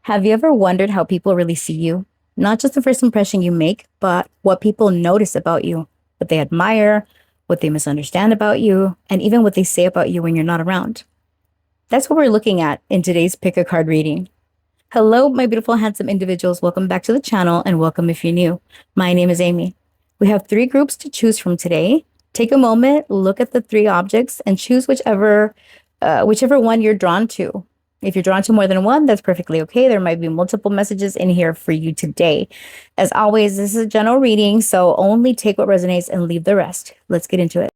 Have you ever wondered how people really see you? Not just the first impression you make, but what people notice about you, what they admire, what they misunderstand about you, and even what they say about you when you're not around. That's what we're looking at in today's Pick a Card reading. Hello, my beautiful, handsome individuals. Welcome back to the channel and welcome if you're new. My name is Amy. We have three groups to choose from today. Take a moment, look at the three objects, and choose whichever one you're drawn to. If you're drawn to more than one, that's perfectly okay. There might be multiple messages in here for you today. As always, this is a general reading, so only take what resonates and leave the rest. Let's get into it.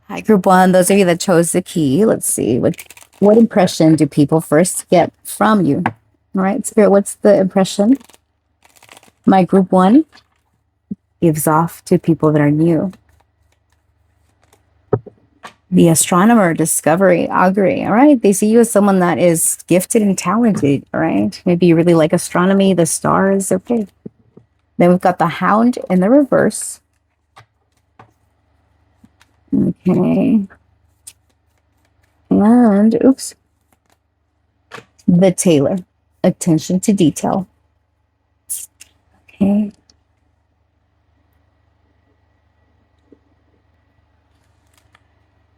Hi, group one. Those of you that chose the key, let's see. What impression do people first get from you? All right, Spirit, what's the impression my group one gives off to people that are new? The astronomer, discovery, augury. All right. They see you as someone that is gifted and talented. All right. Maybe you really like astronomy, the stars. Okay. Then we've got the hound in the reverse. Okay. And oops. The tailor. Attention to detail. Okay.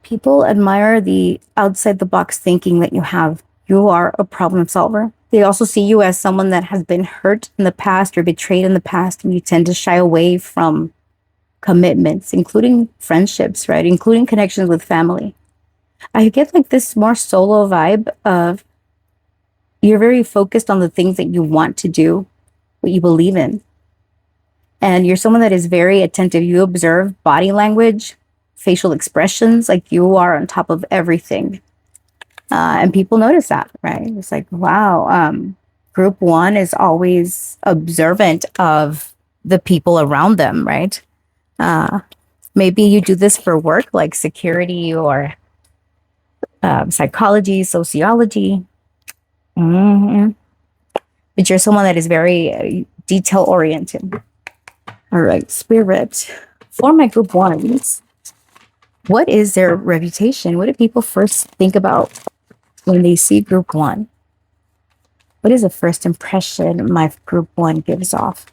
People admire the outside the box thinking that you have. You are a problem solver. They also see you as someone that has been hurt in the past or betrayed in the past, and you tend to shy away from commitments, including friendships, right? Including connections with family. I get like this more solo vibe of you're very focused on the things that you want to do, what you believe in. And you're someone that is very attentive. You observe body language, facial expressions, like you are on top of everything. And people notice that, right? It's like, wow, group one is always observant of the people around them, right? Maybe you do this for work, like security or psychology, sociology. But you're someone that is very detail oriented. All right, Spirit. For my group ones, what is their reputation? What do people first think about when they see group one? What is the first impression my group one gives off?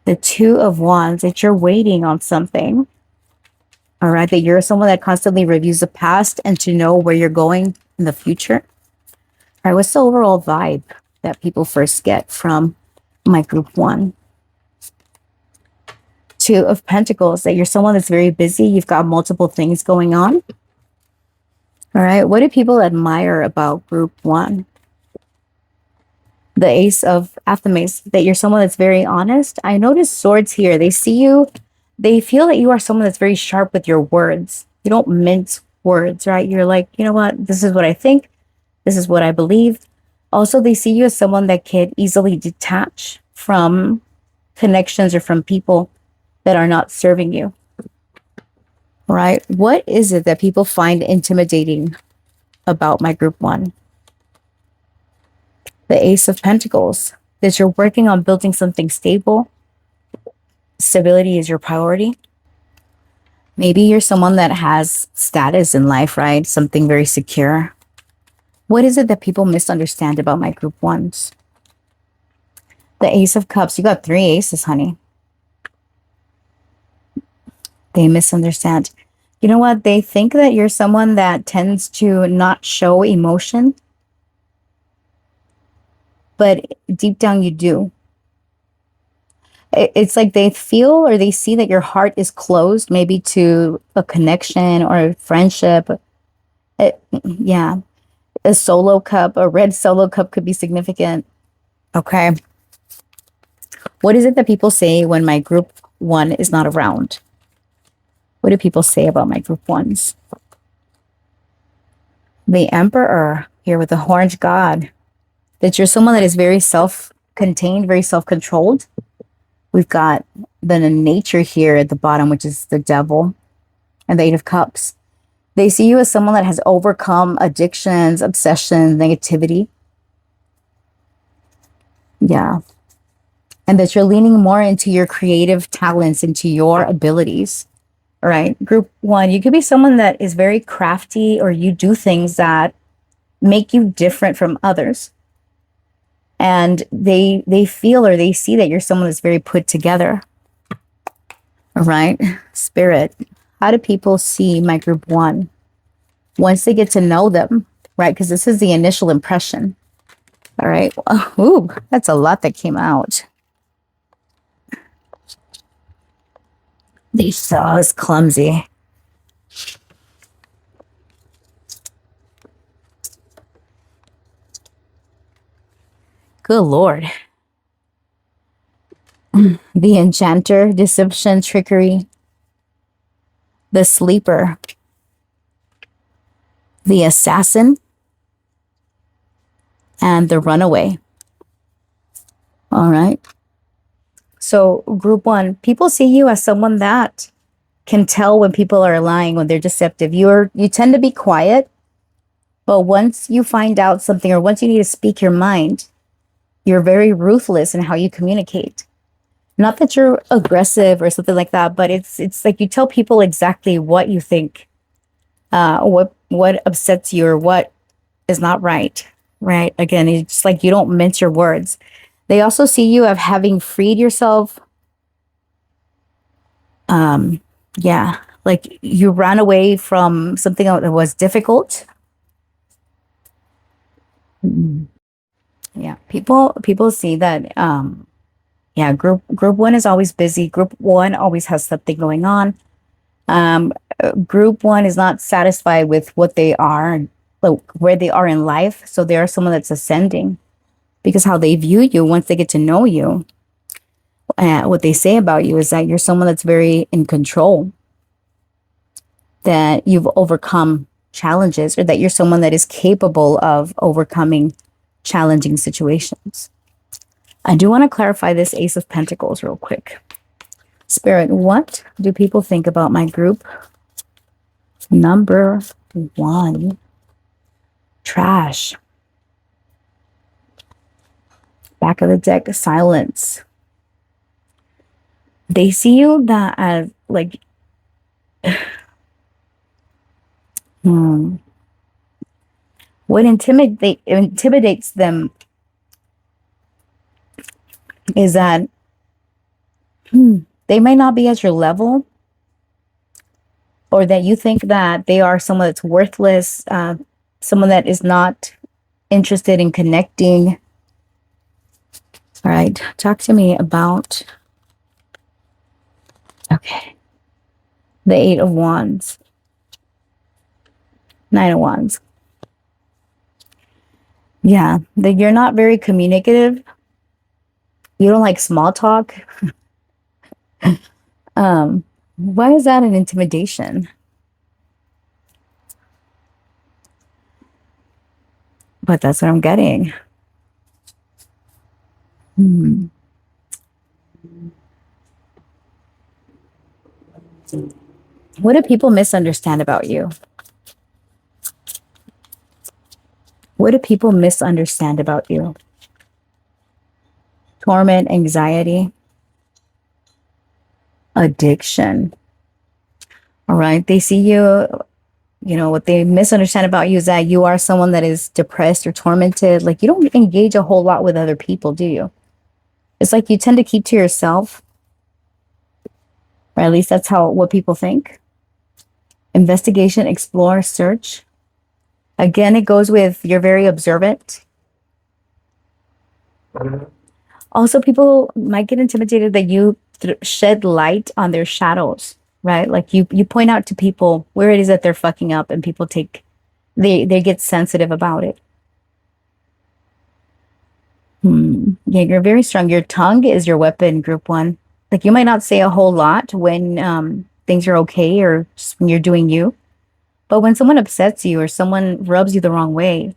The Two of Wands, that you're waiting on something. All right, that you're someone that constantly reviews the past and to know where you're going in the future. All right, what's the overall vibe that people first get from my group one? Two of Pentacles, that you're someone that's very busy. You've got multiple things going on. All right. What do people admire about group one? The Ace of Athames, that you're someone that's very honest. I notice swords here. They see you. They feel that you are someone that's very sharp with your words. You don't mince words, right? You're like, you know what? This is what I think. This is what I believe. Also, they see you as someone that can easily detach from connections or from people that are not serving you, right? What is it that people find intimidating about my group one? The Ace of Pentacles, that you're working on building something stable. Stability is your priority. Maybe you're someone that has status in life, right? Something very secure. What is it that people misunderstand about my group ones? The Ace of Cups. You got three aces, honey. They misunderstand. You know what? They think that you're someone that tends to not show emotion, but deep down you do. It's like they feel or they see that your heart is closed, maybe to a connection or a friendship. Yeah. A solo cup, a red solo cup could be significant. Okay. What is it that people say when my group one is not around? What do people say about my group ones? The Emperor here with the Orange God. That you're someone that is very self-contained, very self-controlled. We've got the nature here at the bottom, which is the Devil, and the Eight of Cups. They see you as someone that has overcome addictions, obsessions, negativity. Yeah. And that you're leaning more into your creative talents, into your abilities. All right. Group one, you could be someone that is very crafty, or you do things that make you different from others. And they feel or they see that you're someone that's very put together. All right. Spirit. How do people see my group one? Once they get to know them, right? Because this is the initial impression. All right. Ooh, that's a lot that came out. They saw us clumsy. Good Lord. The enchanter, deception, trickery. The sleeper. The assassin. And the runaway. All right. So group one, people see you as someone that can tell when people are lying, when they're deceptive. You tend to be quiet, but once you find out something or once you need to speak your mind, you're very ruthless in how you communicate. Not that you're aggressive or something like that, but it's like you tell people exactly what you think, what upsets you or what is not right. Right. Again, it's like you don't mince your words. They also see you of having freed yourself. Yeah, like you ran away from something that was difficult. Yeah, people see that. Yeah, group one is always busy. Group one always has something going on. Group one is not satisfied with what they are, like where they are in life. So they are someone that's ascending because how they view you once they get to know you. What they say about you is that you're someone that's very in control, that you've overcome challenges, or that you're someone that is capable of overcoming challenging situations. I do want to clarify this Ace of Pentacles real quick. Spirit, what do people think about my group? Number one, trash. Back of the deck, silence. They see you that as like, what intimidates them is that they may not be at your level, or that you think that they are someone that's worthless, someone that is not interested in connecting. All right, talk to me about, okay, the Eight of Wands, Nine of Wands. Yeah, that you're not very communicative. You don't like small talk. Why is that an intimidation? But that's what I'm getting. What do people misunderstand about you? What do people misunderstand about you? Torment, anxiety, addiction. All right. They see you, what they misunderstand about you is that you are someone that is depressed or tormented. Like you don't engage a whole lot with other people, do you? It's like you tend to keep to yourself. Or at least that's what people think. Investigation, explore, search. Again, it goes with you're very observant. Also, people might get intimidated that you shed light on their shadows, right? Like you point out to people where it is that they're fucking up, and people they get sensitive about it. Yeah, you're very strong. Your tongue is your weapon, group one. Like you might not say a whole lot when things are okay or just when you're doing you. But when someone upsets you or someone rubs you the wrong way,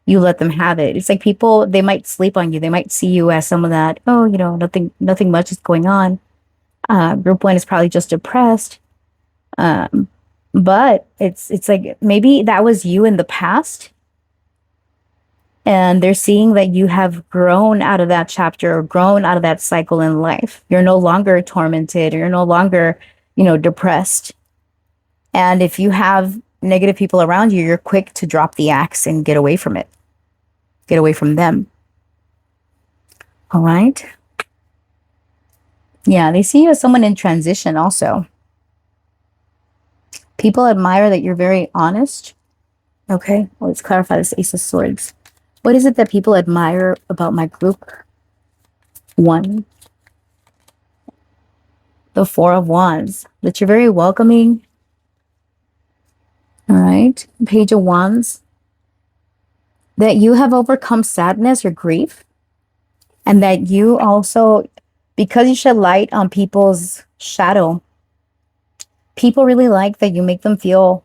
you let them have it. It's like people, they might sleep on you. They might see you as someone that, nothing much is going on. Group one is probably just depressed. But it's like maybe that was you in the past. And they're seeing that you have grown out of that chapter or grown out of that cycle in life. You're no longer tormented, or you're no longer, depressed. And if you have negative people around you, you're quick to drop the axe and get away from it. Get away from them. All right. Yeah, they see you as someone in transition also. People admire that you're very honest. Okay, well, let's clarify this Ace of Swords. What is it that people admire about my group? One, the Four of Wands, that you're very welcoming. All right, Page of Wands, that you have overcome sadness or grief, and that you also, because you shed light on people's shadow, people really like that you make them feel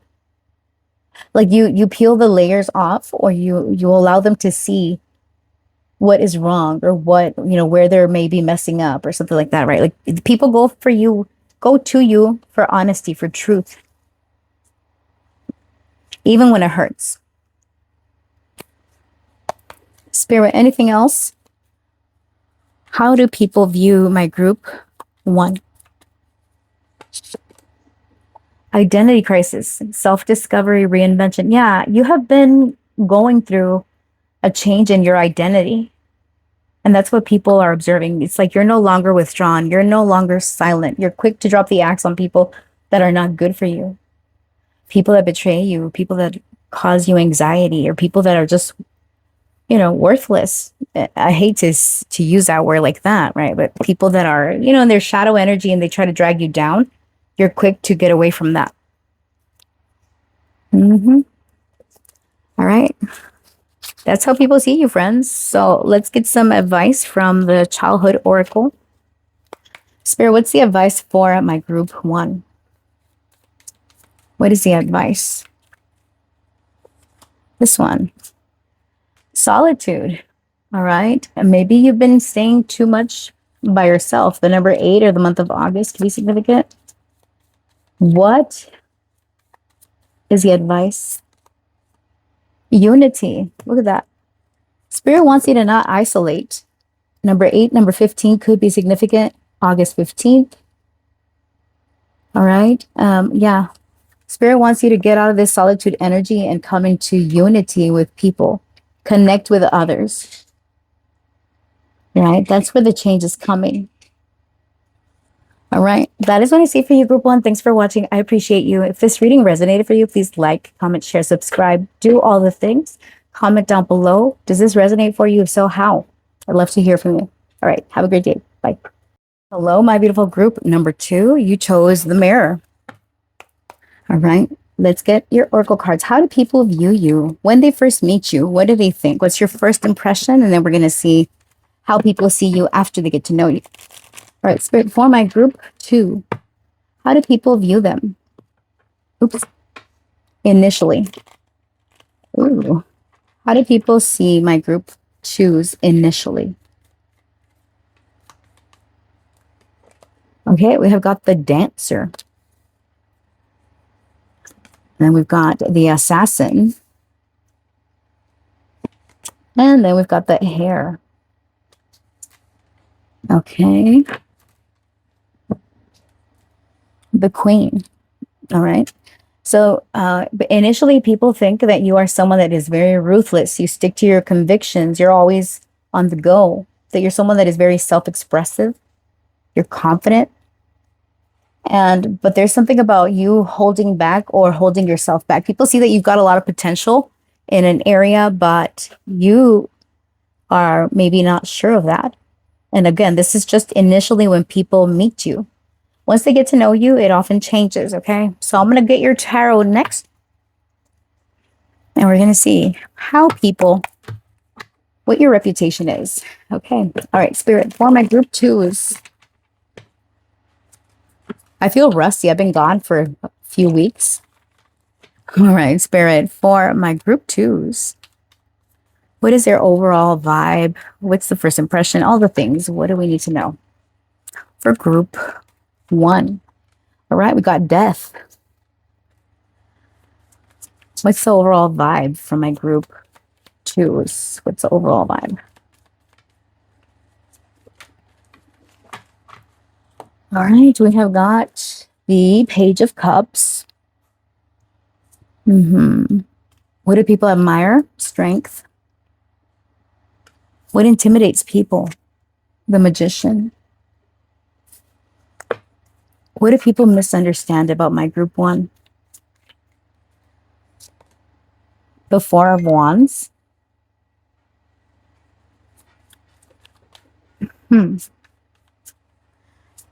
like you peel the layers off, or you allow them to see what is wrong, or what, where they're maybe messing up or something like that, right? Like people go to you for honesty, for truth, even when it hurts. Spirit, anything else? How do people view my group? One, identity crisis, self-discovery, reinvention. Yeah, you have been going through a change in your identity. And that's what people are observing. It's like you're no longer withdrawn. You're no longer silent. You're quick to drop the axe on people that are not good for you. People that betray you, people that cause you anxiety, or people that are just, worthless. I hate to use that word like that, right? But people that are, in their shadow energy and they try to drag you down, you're quick to get away from that. All right. That's how people see you, friends. So let's get some advice from the childhood oracle. Spirit, what's the advice for my group one? What is the advice? This one. Solitude. All right. And maybe you've been staying too much by yourself. The number 8 or the month of August can be significant. What is the advice? Unity. Look at that. Spirit wants you to not isolate. Number 8, number 15 could be significant. August 15th. All right. Yeah. Spirit wants you to get out of this solitude energy and come into unity with people. Connect with others. Right? That's where the change is coming. All right. That is what I see for you, group one. Thanks for watching. I appreciate you. If this reading resonated for you, please like, comment, share, subscribe. Do all the things. Comment down below. Does this resonate for you? If so, how? I'd love to hear from you. All right. Have a great day. Bye. Hello, my beautiful group. Number 2, you chose the mirror. All right. Let's get your oracle cards. How do people view you when they first meet you? What do they think? What's your first impression? And then we're going to see how people see you after they get to know you. All right, Spirit, for my group 2, how do people view them? Oops. Initially. Ooh. How do people see my group 2s initially? Okay, we have got the Dancer. Then we've got the Assassin. And then we've got the Hare. Okay. The Queen. All right. So but initially people think that you are someone that is very ruthless. You stick to your convictions. You're always on the go. That you're someone that is very self-expressive. You're confident. But there's something about you holding back or holding yourself back. People see that you've got a lot of potential in an area, but you are maybe not sure of that. And again, this is just initially when people meet you. Once they get to know you, it often changes, okay? So I'm going to get your tarot next. And we're going to see how people, what your reputation is. Okay. All right, Spirit, for my group 2s. I feel rusty. I've been gone for a few weeks. All right, Spirit, for my group 2s. What is their overall vibe? What's the first impression? All the things. What do we need to know? For group 1. All right, we got Death. What's the overall vibe for my group 2s? What's the overall vibe? All right, we have got the Page of Cups. What do people admire? Strength. What intimidates people? The Magician. What do people misunderstand about my group one? The Four of Wands. Hmm.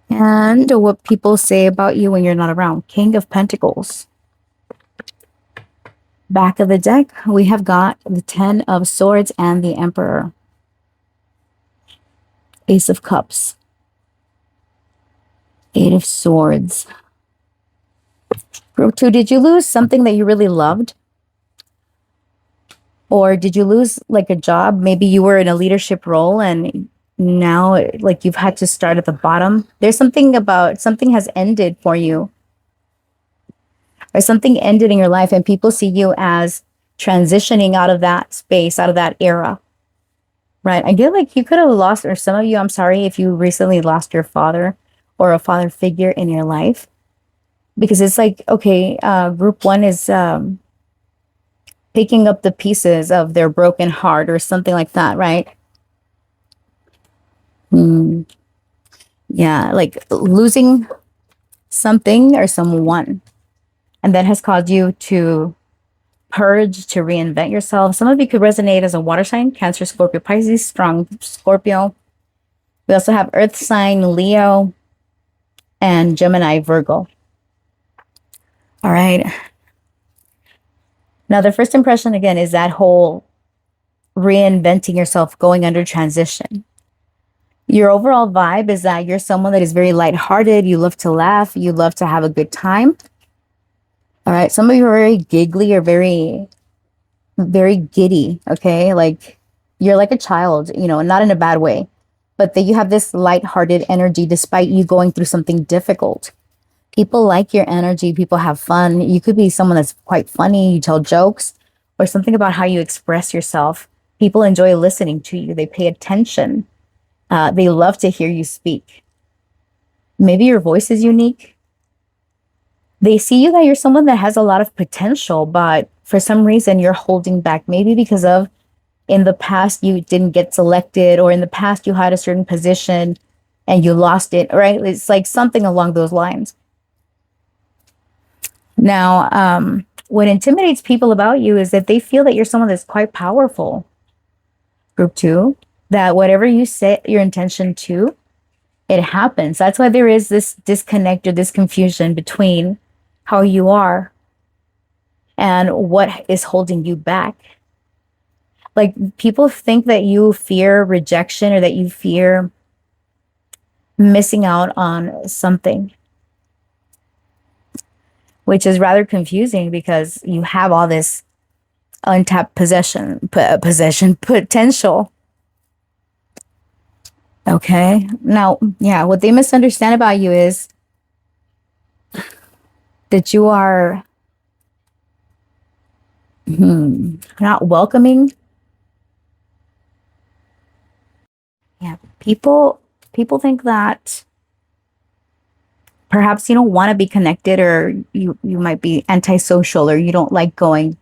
And what people say about you when you're not around. King of Pentacles. Back of the deck, we have got the Ten of Swords and the Emperor. Ace of Cups. Eight of Swords. Group two, did you lose something that you really loved? Or did you lose like a job? Maybe you were in a leadership role and now like you've had to start at the bottom. There's something about something has ended for you. Or something ended in your life and people see you as transitioning out of that space, out of that era. Right? I feel like you could have lost, or some of you, I'm sorry if you recently lost your father or a father figure in your life. Because it's like, okay, group one is picking up the pieces of their broken heart or something like that, right? Yeah, like losing something or someone. And that has caused you to purge, to reinvent yourself. Some of you could resonate as a water sign, Cancer, Scorpio, Pisces, strong Scorpio. We also have earth sign, Leo, and Gemini, Virgo. All right. Now, the first impression, again, is that whole reinventing yourself, going under transition. Your overall vibe is that you're someone that is very lighthearted. You love to laugh. You love to have a good time. All right. Some of you are very giggly or very, very giddy. Okay. Like you're like a child, you know, not in a bad way, but that you have this lighthearted energy despite you going through something difficult. People like your energy. People have fun. You could be someone that's quite funny. You tell jokes or something about how you express yourself. People enjoy listening to you. They pay attention. They love to hear you speak. Maybe your voice is unique. They see you that you're someone that has a lot of potential, but for some reason you're holding back. Maybe because of in the past you didn't get selected, or in the past you had a certain position and you lost it, right? It's like something along those lines. Now, what intimidates people about you is that they feel that you're someone that's quite powerful. Group two, that whatever you set your intention to, it happens. That's why there is this disconnect or this confusion between how you are and what is holding you back. Like people think that you fear rejection or that you fear missing out on something, which is rather confusing because you have all this untapped possession potential. Okay. Now, yeah, what they misunderstand about you is that you are not welcoming. Yeah, people think that perhaps you don't want to be connected, or you might be antisocial, or you don't like going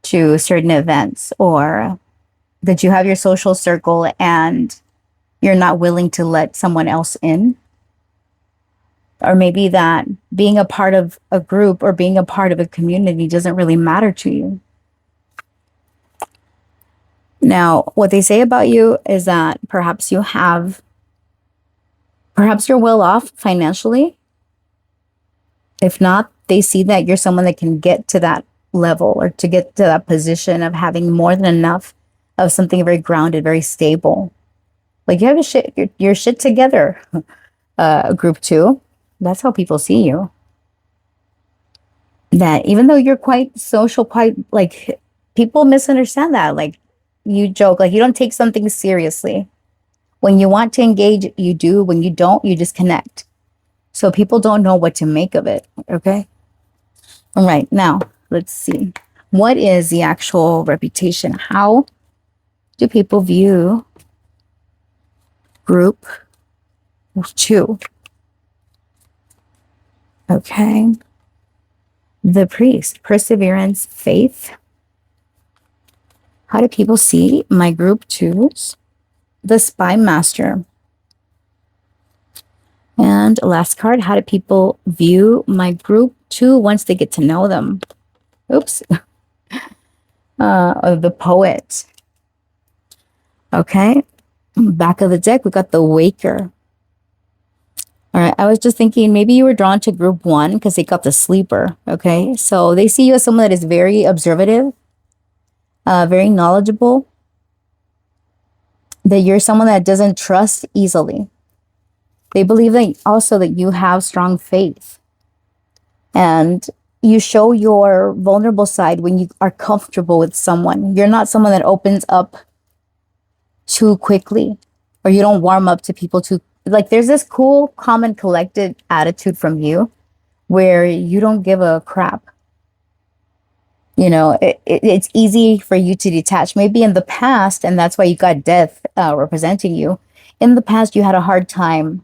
to certain events, or that you have your social circle and you're not willing to let someone else in. Or maybe that being a part of a group or being a part of a community doesn't really matter to you. Now, what they say about you is that perhaps you're well off financially. If not, they see that you're someone that can get to that level or to get to that position of having more than enough of something very grounded, very stable. Like you have your shit together, group two. That's how people see you. That even though you're quite social, quite like people misunderstand that. Like you joke, like you don't take something seriously. When you want to engage, you do. When you don't, you disconnect. So people don't know what to make of it. Okay. All right. Now let's see. What is the actual reputation? How do people view group two? Okay. The Priest, perseverance, faith. How do people see my group twos? The Spy Master, And last card, how do people view my group two once they get to know them? Oops. The poet. Okay. Back of the deck, we got the waker. All right. I was just thinking maybe you were drawn to group one because they got the sleeper. Okay. So they see you as someone that is very observative, very knowledgeable, that you're someone that doesn't trust easily. They believe that also that you have strong faith and you show your vulnerable side when you are comfortable with someone. You're not someone that opens up too quickly, or you don't warm up to people too. Like there's this cool, calm and collected attitude from you where you don't give a crap. You know, it's easy for you to detach. Maybe in the past, and that's why you got death representing you. In the past, you had a hard time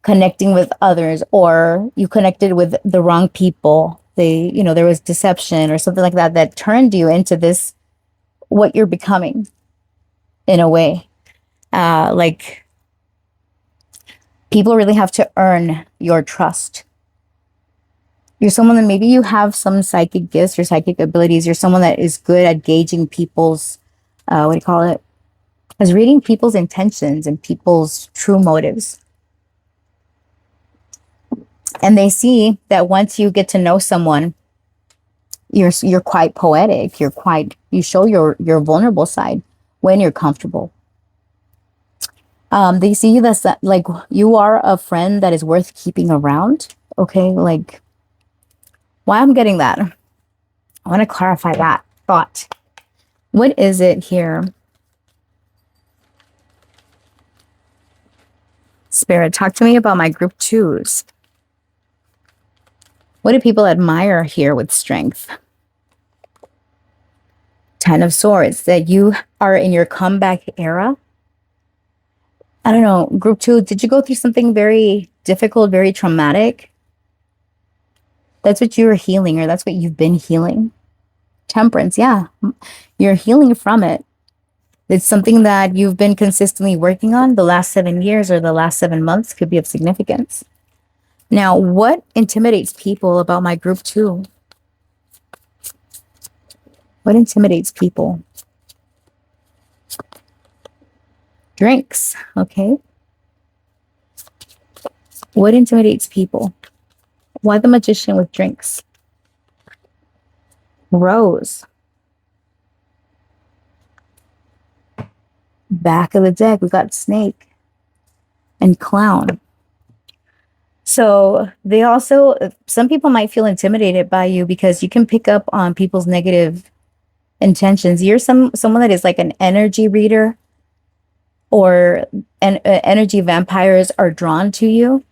connecting with others, or you connected with the wrong people. There was deception or something like that that turned you into this, what you're becoming in a way. Like people really have to earn your trust. You're someone that maybe you have some psychic gifts or psychic abilities. You're someone that is good at gauging people's, what do you call it? As reading people's intentions and people's true motives. And they see that once you get to know someone, you're quite poetic. You show your vulnerable side when you're comfortable. They see you that's like you are a friend that is worth keeping around. Okay, like why I'm getting that. I want to clarify that thought. What is it here? Spirit, talk to me about my group twos. What do people admire here with strength? Ten of Swords, that you are in your comeback era. I don't know, group two, did you go through something very difficult, very traumatic? That's what you were healing, or that's what you've been healing. Temperance, yeah. You're healing from it. It's something that you've been consistently working on the last 7 years or the last 7 months could be of significance. Now, what intimidates people about my group two? What intimidates people? Drinks, okay. What intimidates people? Why the Magician with drinks? Rose. Back of the deck, we got Snake and Clown. So they also, some people might feel intimidated by you because you can pick up on people's negative intentions. You're someone that is like an energy reader, or energy vampires are drawn to you.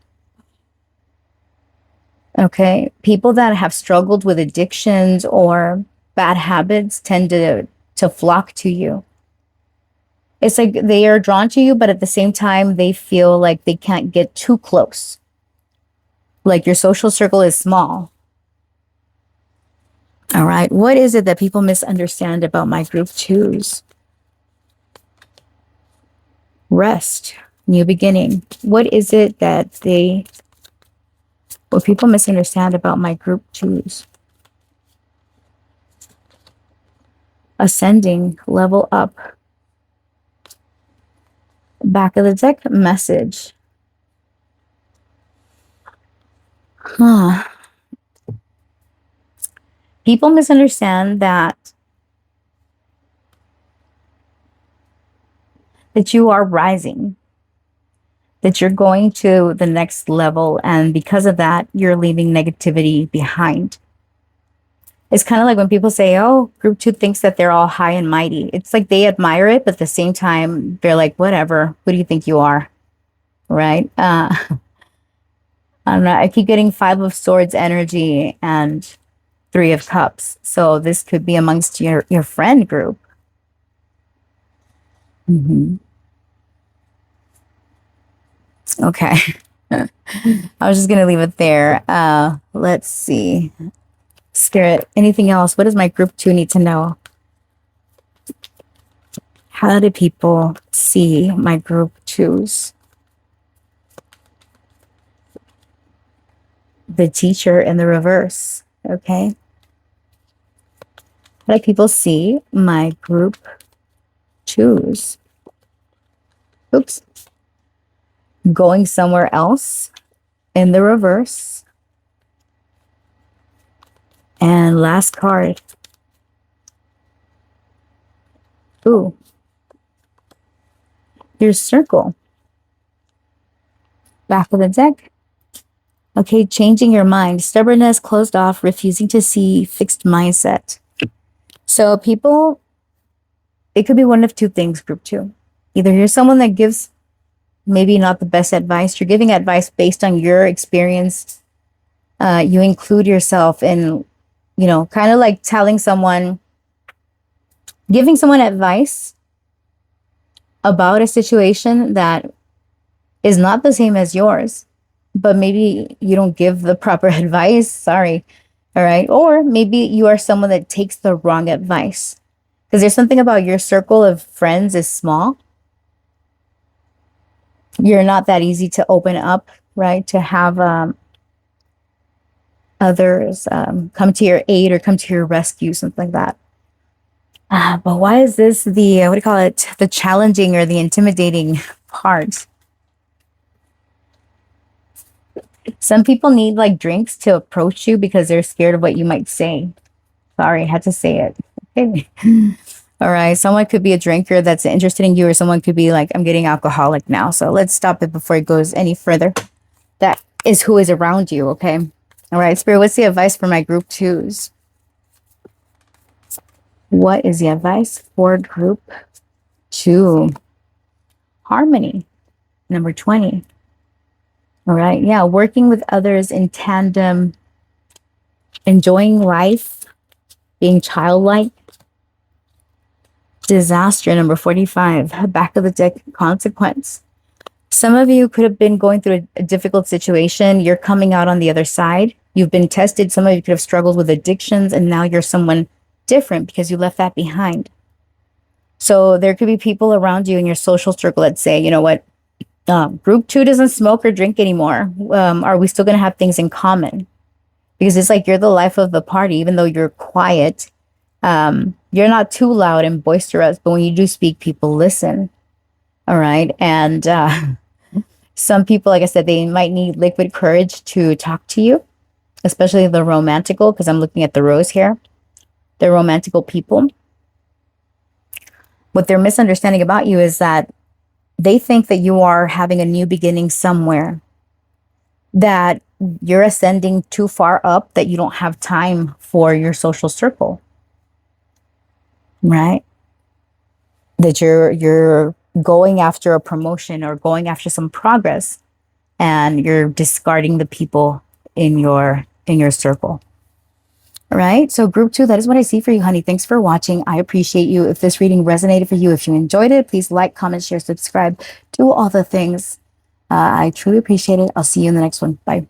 Okay. People that have struggled with addictions or bad habits tend to flock to you. It's like they are drawn to you, but at the same time, they feel like they can't get too close. Like your social circle is small. All right. What is it that people misunderstand about my group twos? Rest, new beginning. What is it that what people misunderstand about my group twos? Ascending, level up. Back of the deck, message. People misunderstand that you are rising, that you're going to the next level, and because of that, you're leaving negativity behind. It's kind of like when people say, oh, group two thinks that they're all high and mighty. It's like they admire it, but at the same time, they're like, whatever, who do you think you are? Right? I don't know. I keep getting 5 of Swords energy and 3 of Cups. So this could be amongst your friend group. Okay. I was just going to leave it there. Let's see. Spirit, anything else? What does my group two need to know? How do people see my group twos? the teacher in the reverse. Okay. How do people see my group twos? Oops. Going somewhere else in the reverse. And last card. Ooh. Your circle. Back of the deck. Okay, changing your mind. Stubbornness, closed off, refusing to see, fixed mindset. So people, it could be one of two things, group two. Either you're someone that gives maybe not the best advice. You're giving advice based on your experience. You include yourself in, kind of like telling someone, giving someone advice about a situation that is not the same as yours, but maybe you don't give the proper advice. Sorry. All right. Or maybe you are someone that takes the wrong advice because there's something about your circle of friends is small. You're not that easy to open up, right? To have others come to your aid or come to your rescue, something like that. But why is this the, what do you call it? The challenging or the intimidating part? Some people need like drinks to approach you because they're scared of what you might say. Sorry, I had to say it. Okay. All right. Someone could be a drinker that's interested in you, or someone could be like, I'm getting alcoholic now. So let's stop it before it goes any further. That is who is around you. Okay. All right. Spirit, what's the advice for my group twos? What is the advice for group two? Harmony, number 20. All right. Yeah. Working with others in tandem, enjoying life, being childlike. Disaster, number 45. Back of the deck, consequence. Some of you could have been going through a difficult situation. You're coming out on the other side. You've been tested. Some of you could have struggled with addictions, and now you're someone different because you left that behind. So there could be people around you in your social circle that say, you know what, group two doesn't smoke or drink anymore. Are we still going to have things in common? Because it's like you're the life of the party, even though you're quiet. You're not too loud and boisterous, but when you do speak, people listen. All right. And some people, like I said, they might need liquid courage to talk to you, especially the romantical, because I'm looking at the rose here. The romantical people. What they're misunderstanding about you is that they think that you are having a new beginning somewhere, that you're ascending too far up, that you don't have time for your social circle, right? That you're going after a promotion or going after some progress, and you're discarding the people in your circle. All right. So group two, that is what I see for you, honey. Thanks for watching. I appreciate you. If this reading resonated for you, if you enjoyed it, please like, comment, share, subscribe, do all the things. I truly appreciate it. I'll see you in the next one. Bye.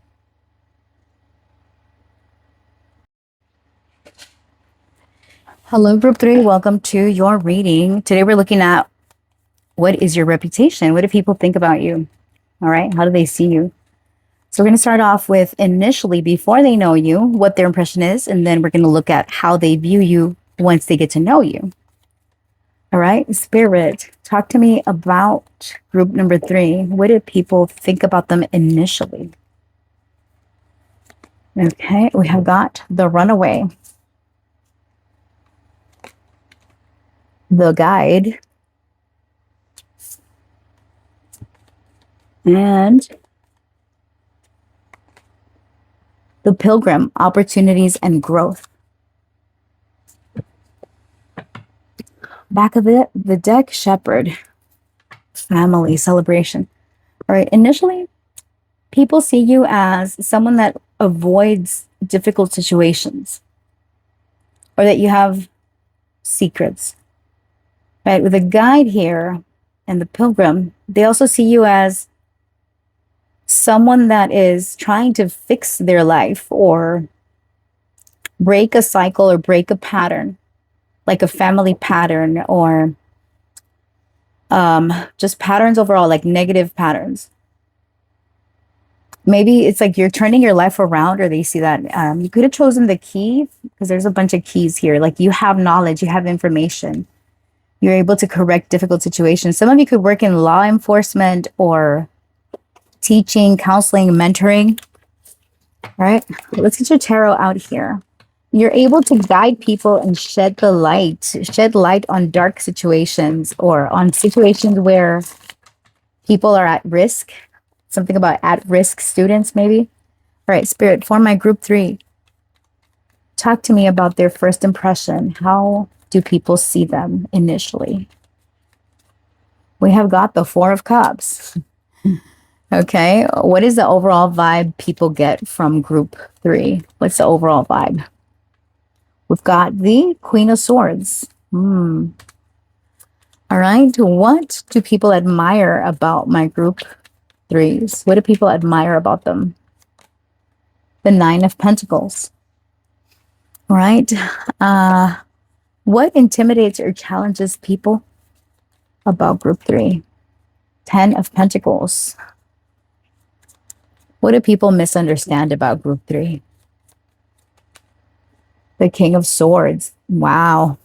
Hello, group three. Welcome to your reading. Today we're looking at what is your reputation? What do people think about you? All right. How do they see you? So we're going to start off with initially, before they know you, what their impression is, and then we're going to look at how they view you once they get to know you. All right, Spirit, talk to me about group number 3. What did people think about them initially? Okay, we have got the runaway, the guide, and the pilgrim, opportunities and growth. Back of it, the deck, shepherd, family, celebration. All right, initially, people see you as someone that avoids difficult situations or that you have secrets. Right, with the guide here and the pilgrim, they also see you as someone that is trying to fix their life or break a cycle or break a pattern, like a family pattern or just patterns overall, like negative patterns. Maybe it's like you're turning your life around, or they see that you could have chosen the key because there's a bunch of keys here. Like you have knowledge, you have information, you're able to correct difficult situations. Some of you could work in law enforcement or teaching, counseling, mentoring. All right, let's get your tarot out here. You're able to guide people and shed light on dark situations or on situations where people are at risk. Something about at-risk students, maybe. All right, Spirit, for my group 3, talk to me about their first impression. How do people see them initially? We have got the 4 of Cups. Okay, what is the overall vibe people get from group 3? What's the overall vibe? We've got the Queen of Swords. All right, what do people admire about my group 3s? What do people admire about them? The 9 of Pentacles. All right. What intimidates or challenges people about group 3? 10 of Pentacles. What do people misunderstand about group 3? The King of Swords. Wow.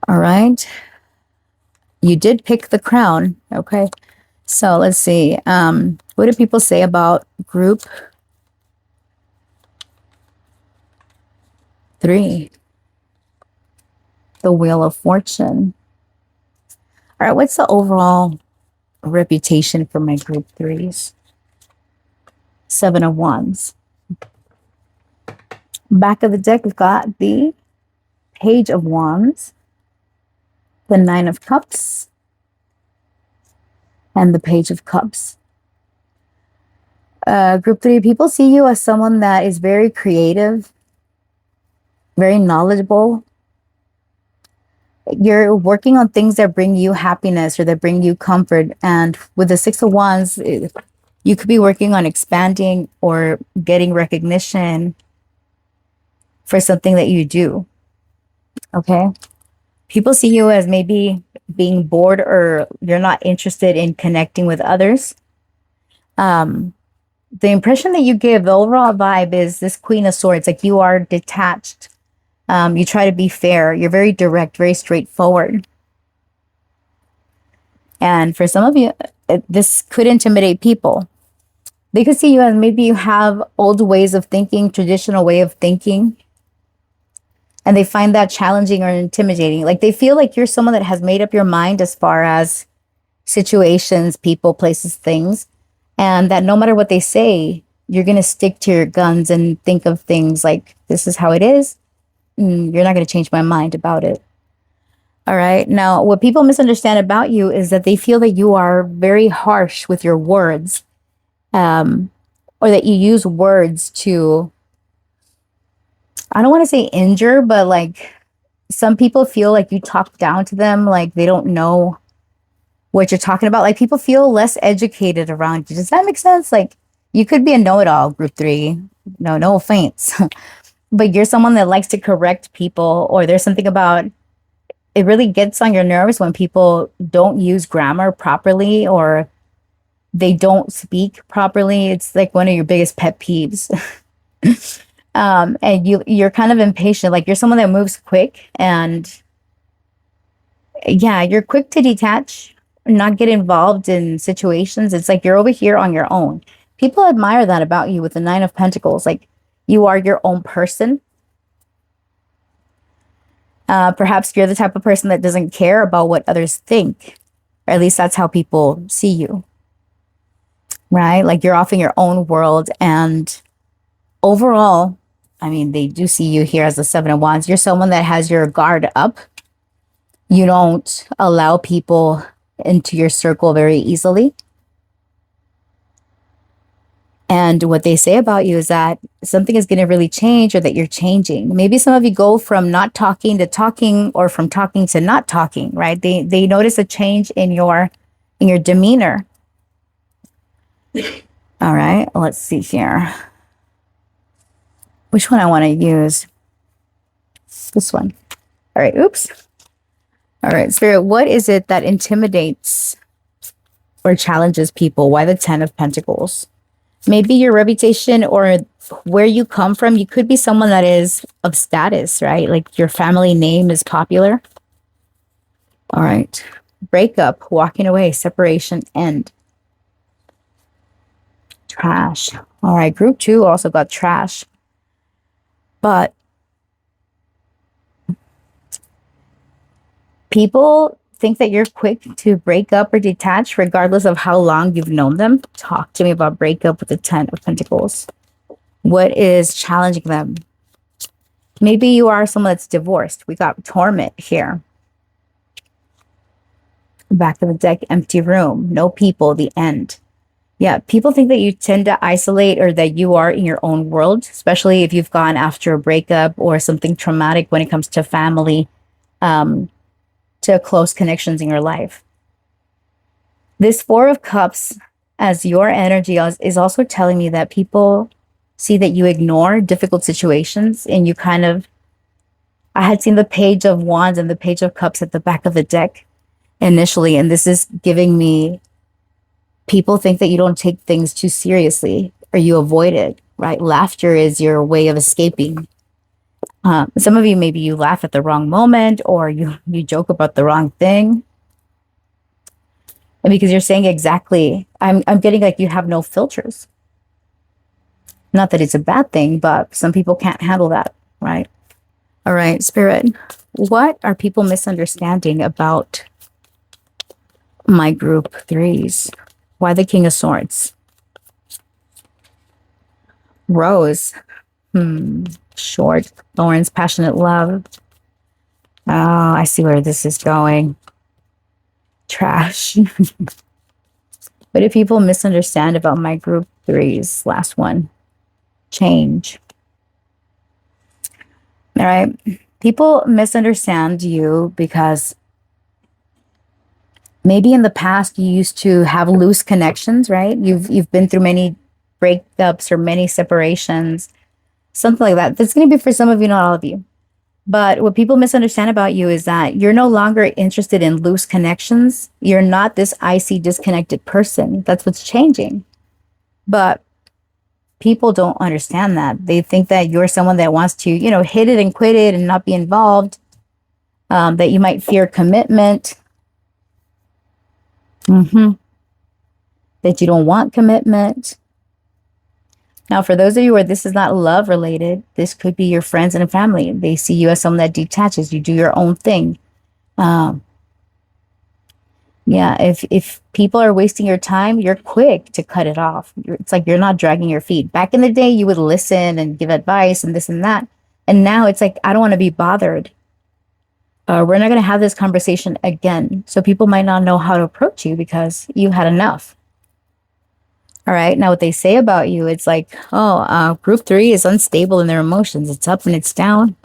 All right. You did pick the crown. Okay. So let's see. What do people say about group 3? The Wheel of Fortune. All right. What's the overall reputation for my group 3s? 7 of Wands. Back of the deck, we've got the Page of Wands, the 9 of Cups, and the Page of Cups. Group 3, people see you as someone that is very creative, very knowledgeable. You're working on things that bring you happiness or that bring you comfort. And with the 6 of Wands, you could be working on expanding or getting recognition for something that you do. Okay. People see you as maybe being bored or you're not interested in connecting with others. The impression that you give, the overall vibe is this Queen of Swords, like you are detached. You try to be fair. You're very direct, very straightforward. And for some of you, this could intimidate people. They could see you as maybe you have old ways of thinking, traditional way of thinking. And they find that challenging or intimidating. Like they feel like you're someone that has made up your mind as far as situations, people, places, things. And that no matter what they say, you're going to stick to your guns and think of things like, this is how it is. You're not going to change my mind about it. All right. Now, what people misunderstand about you is that they feel that you are very harsh with your words, or that you use words to, I don't want to say injure, but like some people feel like you talk down to them, like they don't know what you're talking about. Like people feel less educated around you. Does that make sense? Like you could be a know-it-all, group 3. No offense. But you're someone that likes to correct people, or there's something about it really gets on your nerves when people don't use grammar properly or they don't speak properly. It's like one of your biggest pet peeves. And you're kind of impatient. Like you're someone that moves quick, and yeah, you're quick to detach, not get involved in situations. It's like you're over here on your own. People admire that about you with the 9 of Pentacles. Like you are your own person. Perhaps you're the type of person that doesn't care about what others think, or at least that's how people see you, right? Like you're off in your own world. And overall, I mean, they do see you here as the 7 of Wands. You're someone that has your guard up. You don't allow people into your circle very easily. And what they say about you is that something is going to really change, or that you're changing. Maybe some of you go from not talking to talking, or from talking to not talking, right? They notice a change in your demeanor. All right, let's see here. Which one I want to use? This one. All right, oops. All right, Spirit, what is it that intimidates or challenges people? Why the 10 of Pentacles? Maybe your reputation or where you come from, you could be someone that is of status, right? Like your family name is popular. All right. Breakup, walking away, separation, end. Trash. All right. Group 2 also got trash. But people think that you're quick to break up or detach regardless of how long you've known them. Talk to me about breakup with the 10 of Pentacles. What is challenging them? Maybe you are someone that's divorced. We got torment here. Back of the deck, empty room, no people, the end. Yeah, people think that you tend to isolate or that you are in your own world, especially if you've gone after a breakup or something traumatic when it comes to family, to close connections in your life. This Four of Cups as your energy is also telling me that people see that you ignore difficult situations and you kind of, I had seen the Page of Wands and the Page of Cups at the back of the deck initially, and this is giving me people think that you don't take things too seriously or you avoid it, right? Laughter is your way of escaping. Some of you, maybe you laugh at the wrong moment or you joke about the wrong thing. And because you're saying exactly, I'm getting like you have no filters. Not that it's a bad thing, but some people can't handle that, right? All right, Spirit, what are people misunderstanding about my group 3s? Why the King of Swords? Rose. Short. Thorns. Passionate love. Oh, I see where this is going. Trash. What do people misunderstand about my group 3s? Last one. Change. All right. People misunderstand you because maybe in the past you used to have loose connections, right? You've been through many breakups or many separations, something like that. That's going to be for some of you, not all of you. But what people misunderstand about you is that you're no longer interested in loose connections. You're not this icy, disconnected person. That's what's changing. But people don't understand that. They think that you're someone that wants to, hit it and quit it and not be involved, that you might fear commitment. That you don't want commitment. Now, for those of you where this is not love related, this could be your friends and family. They see you as someone that detaches. You do your own thing. Yeah, if people are wasting your time, you're quick to cut it off. It's like you're not dragging your feet. Back in the day, you would listen and give advice and this and that. And now it's like, I don't want to be bothered. We're not going to have this conversation again. So people might not know how to approach you because you had enough. All right. Now, what they say about you, it's like, group 3 is unstable in their emotions. It's up and it's down.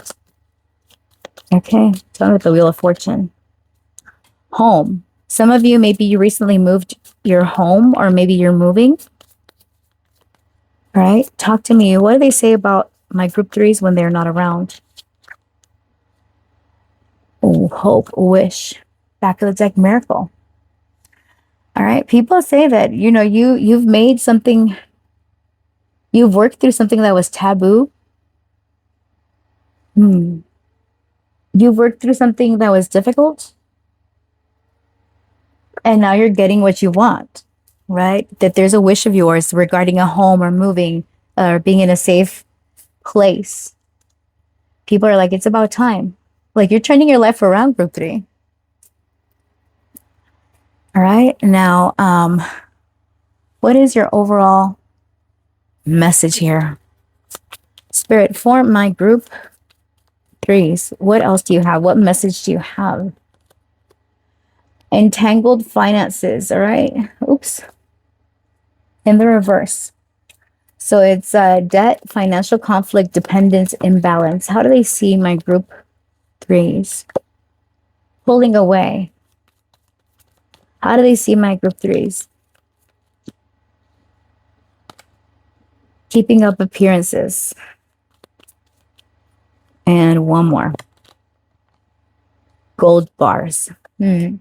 Okay. Tell me about the Wheel of Fortune. Home. Some of you, maybe you recently moved your home or maybe you're moving. All right. Talk to me. What do they say about my group 3s when they're not around? Oh, hope, wish. Back of the deck, miracle. All right. People say that, you've made something, you've worked through something that was taboo. You've worked through something that was difficult. And now you're getting what you want, right? That there's a wish of yours regarding a home or moving or being in a safe place. People are like, it's about time. Like you're turning your life around, group 3. All right. Now, what is your overall message here? Spirit, for my group 3s, what else do you have? What message do you have? Entangled finances. All right. Oops. In the reverse. So it's debt, financial conflict, dependence, imbalance. How do they see my group 3s? Pulling away. How do they see my group 3s? Keeping up appearances. And one more. Gold bars. All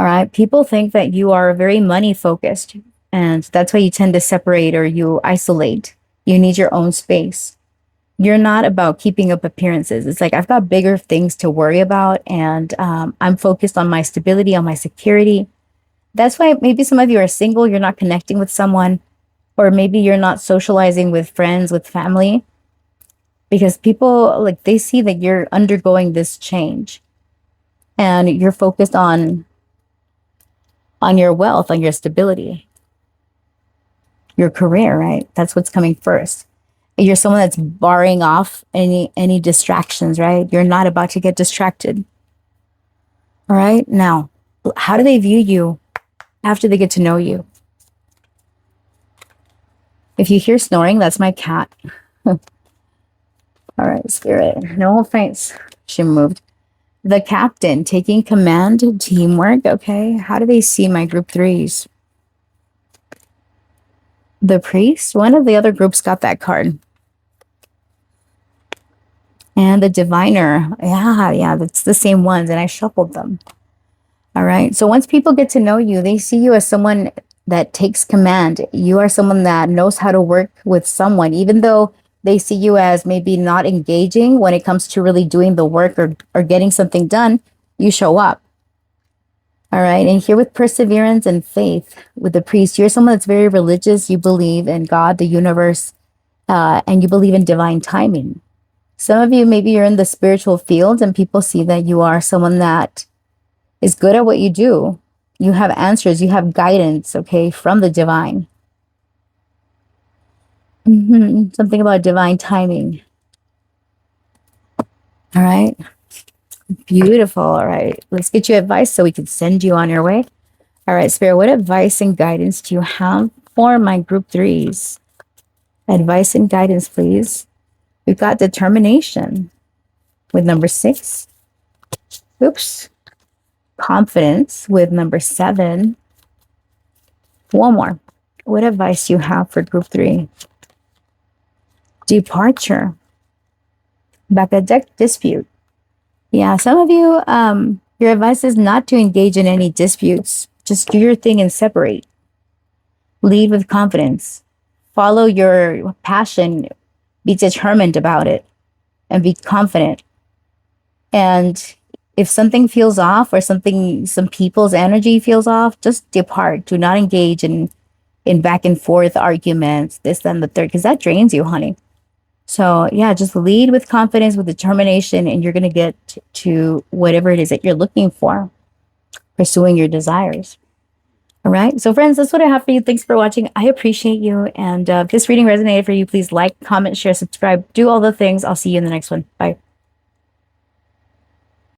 right. People think that you are very money focused And that's why you tend to separate or you isolate. You need your own space. You're not about keeping up appearances. It's like, I've got bigger things to worry about, and I'm focused on my stability, on my security. That's why maybe some of you are single, you're not connecting with someone, or maybe you're not socializing with friends, with family, because people, like, they see that you're undergoing this change and you're focused on your wealth, on your stability, your career, right? That's what's coming first. You're someone that's barring off any distractions, right? You're not about to get distracted. All right? Now, how do they view you after they get to know you? If you hear snoring, that's my cat. All right, Spirit. No offense. She moved. The captain, taking command, teamwork. Okay. How do they see my group threes? The priest. One of the other groups got that card. And the diviner. Yeah, that's the same ones. And I shuffled them. All right. So once people get to know you, they see you as someone that takes command. You are someone that knows how to work with someone, even though they see you as maybe not engaging when it comes to really doing the work or getting something done. You show up. All right. And here with perseverance and faith with the priest, you're someone that's very religious. You believe in God, the universe, and you believe in divine timing. Some of you, maybe you're in the spiritual field and people see that you are someone that is good at what you do. You have answers, you have guidance, okay, from the divine. Something about divine timing. All right. Beautiful. All right. Let's get you advice so we can send you on your way. All right, Spirit, what advice and guidance do you have for my group threes? Advice and guidance, please. We've got determination with number 6. Oops. Confidence with number 7. One more. What advice do you have for group 3? Departure. Back at deck, dispute. Yeah, some of you, your advice is not to engage in any disputes. Just do your thing and separate. Lead with confidence. Follow your passion. Be determined about it and be confident. And if something feels off or some people's energy feels off, just depart. Do not engage in back and forth arguments, this, then the third, because that drains you, honey. So yeah, just lead with confidence, with determination, and you're going to get to whatever it is that you're looking for, pursuing your desires. All right. So friends, that's what I have for you. Thanks for watching. I appreciate you. And if this reading resonated for you, please like, comment, share, subscribe, do all the things. I'll see you in the next one. Bye.